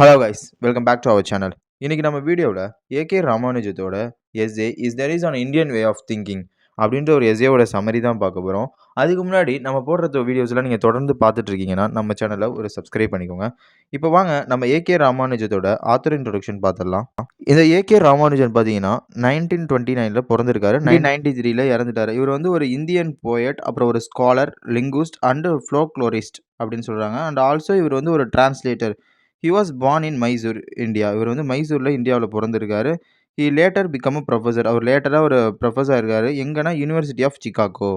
Hello guys, welcome back to our channel. இன்னைக்கு நம்ம வீடியோவில் ஏகே ராமானுஜத்தோட essay is there is an Indian way of thinking அப்படின்ற ஒரு எஸ்ஏவோட சம்மரி தான் பார்க்க போகிறோம். அதுக்கு முன்னாடி நம்ம போடுற வீடியோஸ்லாம் நீங்கள் தொடர்ந்து பார்த்துட்டு இருக்கீங்கன்னா நம்ம சேனலை ஒரு சப்ஸ்கிரைப் பண்ணிக்கோங்க. இப்போ வாங்க நம்ம ஏகே ராமானுஜத்தோட ஆத்தர் இன்ட்ரோடக்ஷன் பார்த்துடலாம். இந்த ஏகே ராமானுஜன் பார்த்தீங்கன்னா 1929 பிறந்திருக்காரு. 1993 இறந்துட்டாரு. இவர் வந்து ஒரு இந்தியன் போயட், அப்புறம் ஒரு ஸ்காலர், லிங்குஸ்ட் அண்ட் ஃப்ளோக்லோரிஸ்ட் அப்படின்னு சொல்கிறாங்க. அண்ட் ஆல்சோ இவர் வந்து ஒரு translator. He was born in Mysore, India. இவர் வந்து மைசூரில் இந்தியாவில் பிறந்திருக்காரு. He later became a professor. அவர் லேட்டராக ஒரு ப்ரொஃபஸர் ஆயிருக்காரு. எங்கன்னா யூனிவர்சிட்டி ஆஃப் சிகாகோ.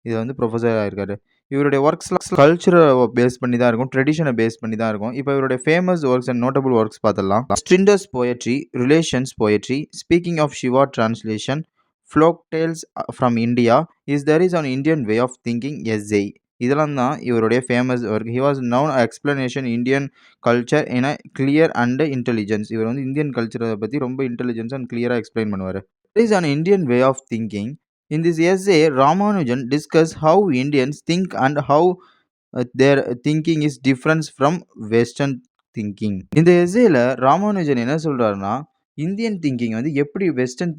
இது வந்து ப்ரொஃபஸர் ஆயிருக்காரு. இவருடைய ஒர்க்ஸ்லாம் கல்ச்சரை பேஸ் பண்ணி தான் இருக்கும், ட்ரெடிஷனை பேஸ் பண்ணி தான் இருக்கும். இப்போ இவருடைய famous works and notable works பார்த்துடலாம். Striders poetry, relations poetry, speaking of Siva translation, folk tales from India, is there is an Indian way of thinking essay. இதெல்லாம் தான் இவருடைய famous work. He was known explanation Indian culture in a clear and intelligence. இவர் வந்து Indian கல்ச்சரை பற்றி ரொம்ப intelligence and கிளியராக explain பண்ணுவார். There is an Indian way of thinking. In this essay, Ramanujan discusses how Indians think and how their thinking is different from Western thinking. இந்த எஸ்ஸேல ராமானுஜன் என்ன சொல்றாருன்னா, இந்தியன் திங்கிங் வந்து எப்படி வெஸ்டர்ன்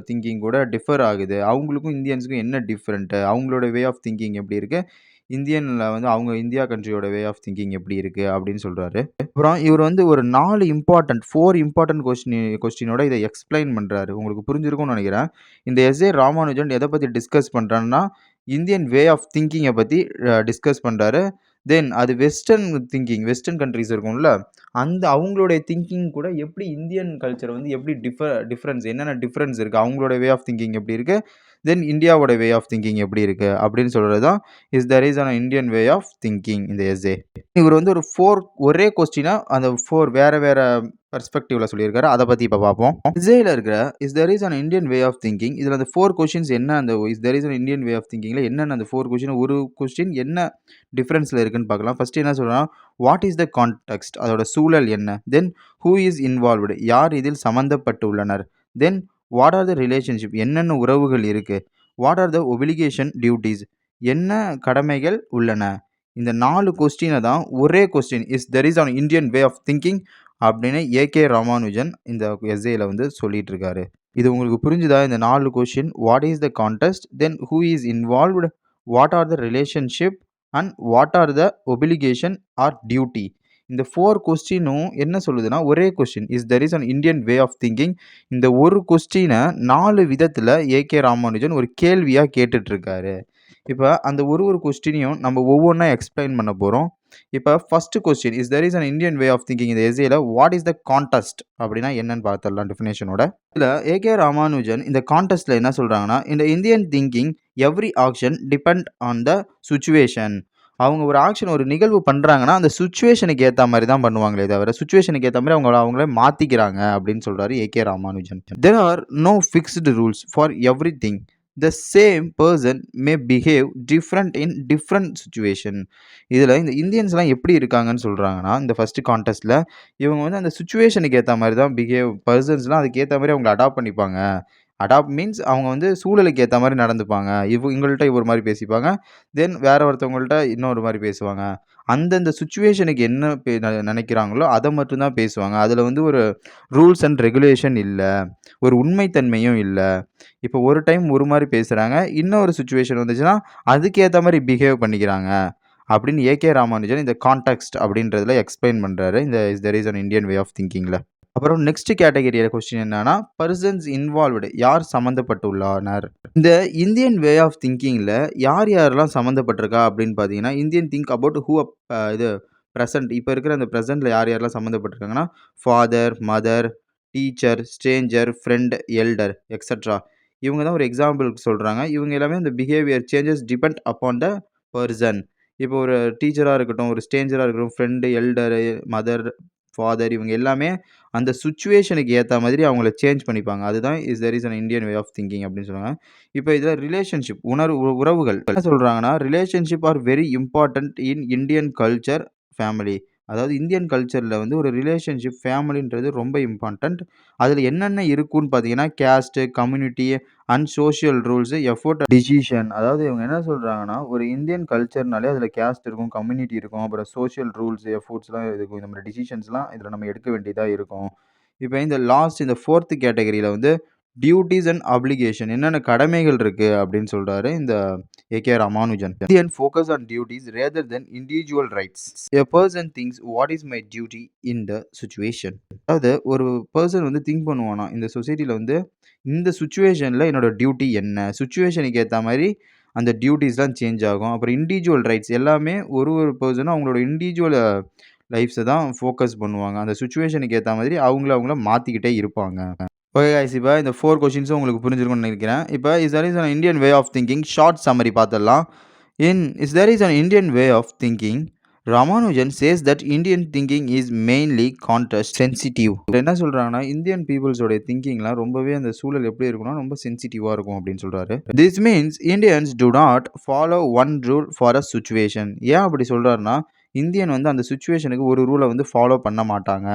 திங்கிங் கூட differ ஆகுது, அவங்களுக்கும் இந்தியன்ஸுக்கும் என்ன டிஃப்ரெண்ட்டு, அவங்களோட வே ஆஃப் திங்கிங் எப்படி இருக்கு, இந்தியனில் வந்து அவங்க இந்தியா கண்ட்ரியோட வே ஆஃப் திங்கிங் எப்படி இருக்குது அப்படின்னு சொல்கிறாரு. அப்புறம் இவர் வந்து ஒரு 4 இம்பார்ட்டன்ட் கொஸ்டினோட இதை எக்ஸ்பிளைன் பண்ணுறாரு. உங்களுக்கு புரிஞ்சிருக்கும்னு நினைக்கிறேன். இந்த எஸ்ஏ ராமானுஜன் எதை பற்றி டிஸ்கஸ் பண்ணுறான்னா, இந்தியன் வே ஆஃப் திங்கிங்கை பற்றி டிஸ்கஸ் பண்ணுறாரு. தென் அது வெஸ்டர்ன் திங்கிங், வெஸ்டர்ன் கண்ட்ரிஸ் இருக்கும்ல, அந்த அவங்களுடைய திங்கிங் கூட எப்படி இந்தியன் கல்ச்சர் வந்து எப்படி டிஃப்ரென்ஸ் என்னென்ன டிஃப்ரென்ஸ் இருக்குது, அவங்களோட வே ஆஃப் திங்கிங் எப்படி இருக்குது, தென் இந்தியாவோட வே ஆஃப் திங்கிங் எப்படி இருக்குது அப்படின்னு சொல்கிறது தான் is there is an Indian way of thinking இந்த எஸ்ஏ. இவர் வந்து ஒரு 4 ஒரே கொஸ்டினாக அந்த 4 வேறு வேறு பெர்ஸ்பெக்டிவ்ல சொல்லியிருக்காரு. அதை பற்றி இப்போ பார்ப்போம். எஸ்ஏல இருக்கிற is there is an Indian way of thinking, இதில் அந்த 4 கொஸ்டின்ஸ் என்ன, அந்த is there is an Indian way of திங்கிங்கில் என்னென்ன அந்த 4 கொஸ்டின், ஒரு கொஸ்டின் என்ன டிஃப்ரென்ஸில் இருக்குன்னு பார்க்கலாம். ஃபஸ்ட்டு என்ன சொல்கிறோன்னா, வாட் இஸ் த கான்டெக்ஸ்ட், அதோட சூழல் என்ன, தென் ஹூ இஸ் இன்வால்வ்டு, யார் இதில் சம்மந்தப்பட்டு உள்ளனர், then what are the relationship, என்னென்ன உறவுகள் இருக்குது, what are the obligation duties, என்ன கடமைகள் உள்ளன. இந்த 4 கொஸ்டினை தான் ஒரே question is there is an Indian way of thinking அப்படின்னு ஏகே ராமானுஜன் இந்த எஸ்ஏல வந்து சொல்லிட்டு இருக்காரு. இது உங்களுக்கு புரிஞ்சுதா? இந்த 4 question, what is the context, then who is involved, what are the relationship and what are the obligation or duty. இந்த 4 கொஸ்டினும் என்ன சொல்லுதுன்னா, ஒரே question is there is an Indian way of thinking. இந்த ஒரு கொஸ்டினை 4 விதத்தில் ஏகே ராமானுஜன் ஒரு கேள்வியாக கேட்டுட்ருக்காரு. இப்போ அந்த ஒரு கொஸ்டினையும் நம்ம ஒவ்வொன்றா எக்ஸ்பிளைன் பண்ண போகிறோம். இப்போ first question is there is an Indian way of thinking. இந்த எஸ்ஏல வாட் இஸ் த கான்டெஸ்ட் அப்படின்னா என்னன்னு பார்த்துடலாம் டெஃபினேஷனோட. இதில் ஏகே ராமானுஜன் இந்த கான்டெஸ்ட்டில் என்ன சொல்கிறாங்கன்னா, இந்த Indian thinking every action depend on the situation. அவங்க ஒரு ஆக்ஷன், ஒரு நிகழ்வு பண்ணுறாங்கன்னா அந்த சுச்சுவேஷனுக்கு ஏற்ற மாதிரி தான் பண்ணுவாங்களே தவிர, சுச்சுவேஷனுக்கு ஏற்ற மாதிரி அவங்களே மாற்றிக்கிறாங்க அப்படின்னு சொல்கிறாரு A K Ramanujan. There are no fixed rules for everything. The same person may behave different in different situation. இதில் இந்த இந்தியன்ஸ்லாம் எப்படி இருக்காங்கன்னு சொல்கிறாங்கன்னா, இந்த ஃபஸ்ட்டு கான்டெஸ்ட்டில் இவங்க வந்து அந்த சுச்சுவேஷனுக்கு ஏற்ற மாதிரி தான் பர்சன்ஸ்லாம் அதுக்கு ஏற்ற மாதிரி அவங்கள அடாப்ட் பண்ணிப்பாங்க. அடாப்ட் மீன்ஸ் அவங்க வந்து சூழலுக்கு ஏற்ற மாதிரி நடந்துப்பாங்க. இவங்கள்ட்ட ஒரு மாதிரி பேசிப்பாங்க, தென் வேறு ஒருத்தவங்கள்ட்ட இன்னொரு மாதிரி பேசுவாங்க. அந்தந்த சுச்சுவேஷனுக்கு என்ன நினைக்கிறாங்களோ அதை மட்டும்தான் பேசுவாங்க. அதில் வந்து ஒரு ரூல்ஸ் அண்ட் ரெகுலேஷன் இல்லை, ஒரு உண்மைத்தன்மையும் இல்லை. இப்போ ஒரு டைம் ஒரு மாதிரி பேசுகிறாங்க, இன்னொரு சுச்சுவேஷன் வந்துச்சுன்னா அதுக்கேற்ற மாதிரி பிஹேவ் பண்ணிக்கிறாங்க அப்படின்னு ஏகே ராமானுஜன் இந்த கான்டெக்ஸ்ட் அப்படின்றதுல எக்ஸ்பிளைன் பண்ணுறாரு இந்த is there is an Indian way of திங்கிங்கில். அப்புறம் நெக்ஸ்ட் கேட்டகரியோட கொஸ்டின் என்னன்னா, பர்சன்ஸ் இன்வால்வ்டு, யார் சம்மந்தப்பட்டுள்ளனர். இந்த இந்தியன் வே ஆஃப் திங்கிங்கில் யாரெல்லாம் சம்மந்தப்பட்டிருக்கா அப்படின்னு பார்த்தீங்கன்னா, இந்தியன் திங்க் அபவுட் ஹூ இது ப்ரெசன்ட். இப்போ இருக்கிற அந்த ப்ரெசென்ட்டில் யாரெல்லாம் சம்மந்தப்பட்டிருக்காங்கன்னா, father, mother, teacher, stranger, friend, elder extra. இவங்க தான் ஒரு எக்ஸாம்பிளுக்கு சொல்கிறாங்க. இவங்க எல்லாமே இந்த behaviour changes depend upon the person. இப்போ ஒரு டீச்சராக இருக்கட்டும், ஒரு ஸ்ட்ரேஞ்சராக இருக்கட்டும், ஃப்ரெண்டு, எல்டரு, மதர், ஃபாதர், இவங்க எல்லாமே அந்த சுச்சுவேஷனுக்கு ஏற்ற மாதிரி அவங்கள சேஞ்ச் பண்ணிப்பாங்க. அதுதான் is there is an Indian way of thinking அப்படின்னு சொல்லுவாங்க. இப்போ இதில் ரிலேஷன்ஷிப், உறவுகள் என்ன சொல்கிறாங்கன்னா, relationship are very important in Indian culture, family. அதாவது இந்தியன் கல்ச்சர்ல வந்து ஒரு ரிலேஷன்ஷிப், ஃபேமிலின்றது ரொம்ப இம்பார்ட்டன்ட். அதில என்னென்ன இருக்குன்னு பார்த்தீங்கன்னா, caste, community and social rules, effort, decision. அதாவது இவங்க என்ன சொல்றாங்கன்னா, ஒரு இந்தியன் கல்ச்சர்னாலே அதில கேஸ்ட் இருக்கும், கம்யூனிட்டி இருக்கும், அப்புறம் சோஷியல் ரூல்ஸ், எஃபோர்ட்ஸ்லாம் இருக்கும். இந்த மாரி டிசிஷன்ஸ்லாம் இதில நம்ம எடுக்க வேண்டியதா இருக்கும். இப்ப இந்த லாஸ்ட் இந்த 4த் கேட்டகரியில வந்து டியூட்டீஸ் அண்ட் ஆப்ளிகேஷன் என்னென்ன கடமைகள் இருக்கு அப்படின்னு சொல்றாரு இந்த A K. Ramanujan. Indian focus on duties rather than individual rights. A person thinks what is my duty in the situation. அதாவது ஒரு பெர்சன் வந்து திங்க் பண்ணுவானா, இந்த சொசைட்டில வந்து இந்த சிச்சுவேஷன்ல என்னோட டியூட்டி என்ன? சிச்சுவேஷனுக்கு ஏத்த மாரி அந்த டியூட்டீஸ்லாம் சேஞ்ச் ஆகும். அப்புறம் இண்டிவிஜுவல் ரைட்ஸ் எல்லாமே ஒரு ஒரு பெர்சனும் அவங்களோட இண்டிவிஜுவல் லைஃப்ஸ தான் ஃபோக்கஸ் பண்ணுவாங்க. அந்த சிச்சுவேஷனுக்கு ஏத்த மாதிரி அவங்கள மாத்திக்கிட்டே இருப்பாங்க. ஓகே காய்ஸ், இப்ப இந்த 4 கொஸ்டின்ஸும் உங்களுக்கு புரிஞ்சிருக்கும்னு நினைக்கிறேன். இப்ப is there is an Indian way of thinking short summary பார்த்துடலாம். Is there is an Indian way of thinking Ramanujan says that Indian thinking is mainly context sensitive. என்ன சொல்றாங்கன்னா, இந்தியன் பீப்புள்ஸோட திங்கிங்லாம் ரொம்பவே அந்த சூழல் எப்படி இருக்கும்னா ரொம்ப சென்சிட்டிவா இருக்கும் அப்படின்னு சொல்றாரு. This means Indians to not follow one rule for a situation. ஏன் அப்படி சொல்றாருன்னா, இந்தியன் வந்து அந்த சிச்சுவேஷனுக்கு ஒரு ரூலை வந்து ஃபாலோ பண்ண மாட்டாங்க.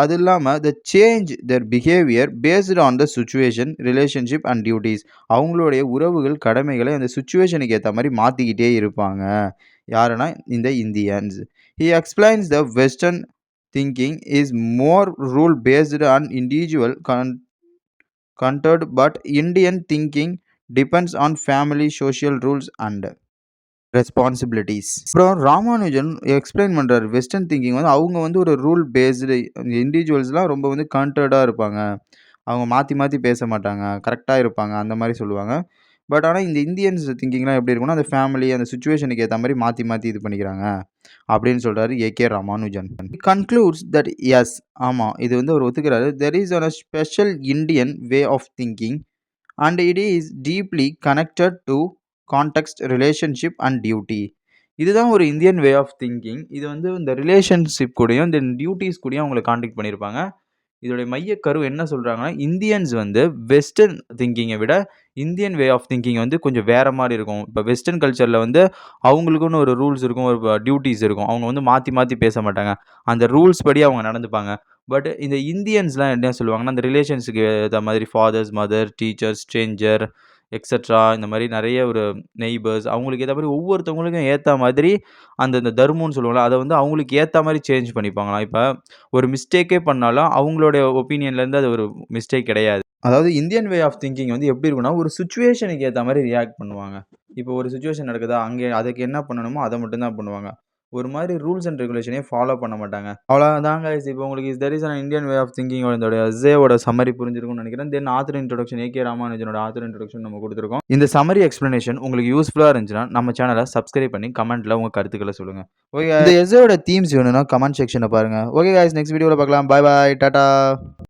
அது இல்லாம the change there behaviour based on the situation, relationship and duties. அவங்களுடைய உறவுகள், கடமைகளை அந்த சிச்சுவேஷனுக்கு ஏற்ற மாதிரி மாற்றிக்கிட்டே இருப்பாங்க. யாருன்னா இந்த Indians. He explains the western thinking is more rule based on individual கண்டர்ட் but Indian thinking depends on family, social rules and responsibilities. அப்புறம் ராமானுஜன் எக்ஸ்பிளைன் பண்ணுறாரு, வெஸ்டர்ன் திங்கிங் வந்து அவங்க வந்து ஒரு ரூல் பேஸ்டு இண்டிவிஜுவல்ஸ்லாம் ரொம்ப வந்து கண்டர்டாக இருப்பாங்க. அவங்க மாற்றி மாற்றி பேச மாட்டாங்க, கரெக்டாக இருப்பாங்க, அந்த மாதிரி சொல்லுவாங்க. பட் ஆனால் இந்த இந்தியன்ஸ் திங்கிங்லாம் எப்படி இருக்குன்னா, அந்த ஃபேமிலி அந்த சுச்சுவேஷனுக்கு ஏற்ற மாதிரி மாற்றி மாற்றி இது பண்ணிக்கிறாங்க அப்படின்னு சொல்கிறாரு A K. Ramanujan. Concludes that yes, ஆமாம், இது வந்து அவர் ஒத்துக்கிறாரு. There is a special Indian way of thinking and it is deeply connected to context, relationship and duty. இதுதான் ஒரு இந்தியன் வே ஆஃப் திங்கிங். இது வந்து இந்த ரிலேஷன்ஷிப் கூடயும் இந்த டியூட்டிஸ் கூடயும் அவங்களை கான்டெக்ட் பண்ணியிருப்பாங்க. இதோடைய மையக்கரு என்ன சொல்கிறாங்கன்னா, இந்தியன்ஸ் வந்து வெஸ்டர்ன் திங்கிங்கை விட இந்தியன் வே ஆஃப் திங்கிங் வந்து கொஞ்சம் வேறு மாதிரி இருக்கும். இப்போ வெஸ்டர்ன் கல்ச்சரில் வந்து அவங்களுக்குன்னு ஒரு ரூல்ஸ் இருக்கும், ஒரு டியூட்டிஸ் இருக்கும். அவங்க வந்து மாற்றி மாற்றி பேச மாட்டாங்க, அந்த ரூல்ஸ் படி அவங்க நடந்துப்பாங்க. பட் இந்த இந்தியன்ஸ்லாம் என்ன சொல்லுவாங்கன்னா, அந்த ரிலேஷன்ஸுக்கு ஏற்ற மாதிரி fathers, mother, teacher, stranger etcetera இந்த மாதிரி நிறைய ஒரு நெய்பர்ஸ் அவங்களுக்கு ஏற்ற மாதிரி ஒவ்வொருத்தவங்களுக்கும் ஏற்ற மாதிரி அந்த தர்மம்னு சொல்லுவாங்கள்ல, அதை வந்து அவங்களுக்கு ஏற்ற மாதிரி சேஞ்ச் பண்ணிப்பாங்களாம். இப்போ ஒரு மிஸ்டேக்கே பண்ணாலும் அவங்களுடைய ஒப்பீனியன்லேருந்து அது ஒரு மிஸ்டேக் கிடையாது. அதாவது இந்தியன் வே ஆஃப் திங்கிங் வந்து எப்படி இருக்குன்னா, ஒரு சிச்சுவேஷனுக்கு ஏற்ற மாதிரி ரியாக்ட் பண்ணுவாங்க. இப்போ ஒரு சிச்சுவேஷன் நடக்குதா, அங்கே அதுக்கு என்ன பண்ணணுமோ அதை மட்டும் தான் பண்ணுவாங்க. ஒரு மாதிரி ரூல்ஸ் அண்ட் ரெகுலேஷனே ஃபாலோ பண்ண மாட்டாங்க. அவ்வளோதாங்க கைஸ். இப்போ உங்களுக்கு there is an Indian way of thinking இதோட எஸ்ஸேவோட சம்மரி புரிஞ்சிருக்கும்னு நினைக்கிறேன். Then author introduction A K. ராமானுஜனோட ஆத்தர் இன்ட்ரோடக்ஷன் நம்ம கொடுத்துருக்கோம். இந்த சம்மரி எக்ஸ்பிளனேஷன் உங்களுக்கு யூஸ்ஃபுல்லாக இருந்துச்சுன்னா நம்ம சேனலை சப்ஸ்கிரைப் பண்ணி கமெண்ட்டில் உங்கள் கருத்துக்களை சொல்லுங்கள். ஓகே, இந்த எஸ்ஸேவோட தீம்ஸ் வேணும்னா கமெண்ட் செக்ஷனை பாருங்கள். ஓகே கைஸ், நெக்ஸ்ட் வீடியோவில் பார்க்கலாம். பாய் பாய், டாடா.